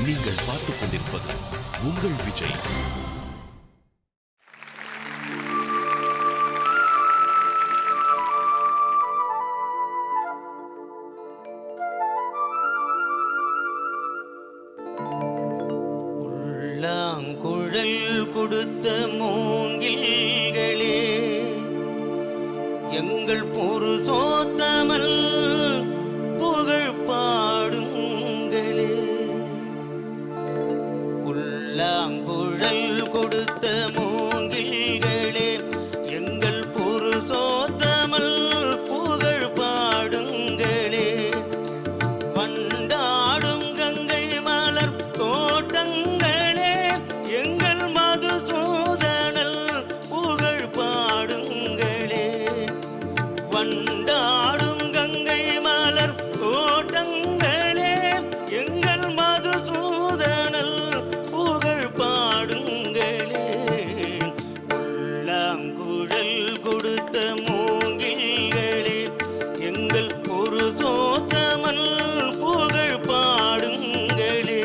நீங்கள் பார்த்துக் கொண்டிருப்பது உங்கள் விஜய். உள்ளாங்குழல் கொடுத்த மூங்கில்களே, எங்கள் புருஷோத்தமல் புகழ் பாடுங்களே. உள்ளாங்குழல் கொடுத்த மூங்கில்களே, எங்கள் புருஷோத்தமல் புகழ் பாடுங்களே. வண்டாடும் கங்கை மலர் தோட்டங்களே, எங்கள் மதுசூதனல் புகழ் பாடுங்களே. வண்டாடும் கங்கை மலர் தோட்டங்களே, எங்கள் மதுசூதனல் புகழ் பாடுங்களே. உள்ளாங்குழல் கொடுத்த மூங்கில்களே, எங்கள் புருஷோத்தமன் புகழ் பாடுங்களே.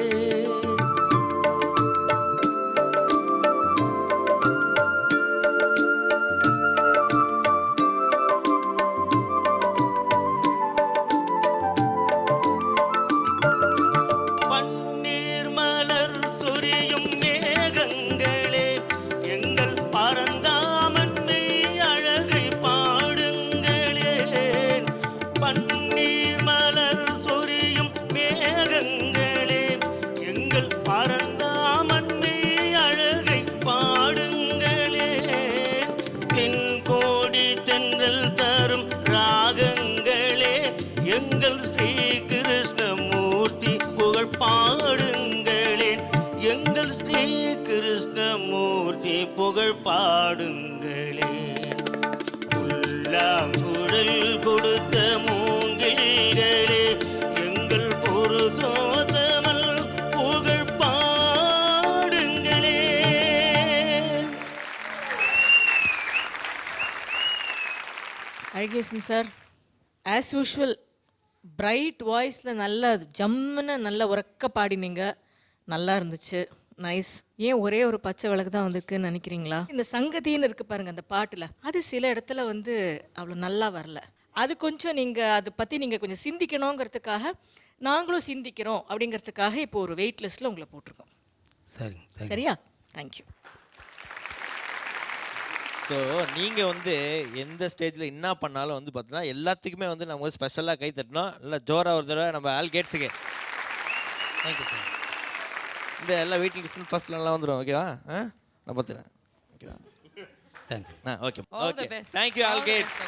பன்னீர் மலர் சொரியும் மேகங்களே, எங்கள் பரந்தாமன்னை அழகை பாடுங்களே. பன்னீர் மலர் சொரியும் மேகங்களே, எங்கள் பரந்தாமன்னை அழகை பாடுங்களே. தென்கோடி தென்றல் தரும் ராகங்களே, எங்கள் ஸ்ரீ கிருஷ்ணமூர்த்தி புகழ் பாடுங்களே. எங்கள் ஸ்ரீ கிருஷ்ணமூர்த்தி புகழ் பாடுங்களே. உள்ளாங்குழல் கொடுத்த மூங்கில்களே, எங்கள் புருஷோத்தமல் புகழ் பாடுங்களே. Alagesan sir, as usual bright வாய்ஸில் நல்லா ஜம்முன்னு நல்லா உறக்க பாடினீங்க. நல்லா இருந்துச்சு, நைஸ். ஏன் ஒரே ஒரு பச்சை விளக்கு தான் வந்திருக்குன்னு நினைக்கிறீங்களா? இந்த சங்கதின்னு இருக்கு பாருங்க அந்த பாட்டில், அது சில இடத்துல வந்து அவ்வளோ நல்லா வரல. அது கொஞ்சம் நீங்கள் அதை பற்றி நீங்கள் கொஞ்சம் சிந்திக்கணுங்கிறதுக்காக நாங்களும் சிந்திக்கிறோம் அப்படிங்கிறதுக்காக இப்போ ஒரு வெயிட் லிஸ்ட்டில் உங்களை போட்டிருக்கோம். சரிங்க, சரியா? தேங்க்யூ. ஸோ நீங்கள் வந்து எந்த ஸ்டேஜில் என்ன பண்ணாலும் வந்து பார்த்தீங்கன்னா எல்லாத்துக்குமே வந்து நம்ம ஸ்பெஷலாக கை தட்டணும். நல்லா ஜோராக ஒரு தடவை நம்ம ஆல் கேட்ஸுக்கு தேங்க்யூ. இந்த எல்லா வீட்டில் லிசன் ஃபர்ஸ்ட் நல்லா வந்துடும். ஓகேவா? நான் பார்த்துறேன். ஓகேவா? Thank you. Okay okay. Thank you all Gates.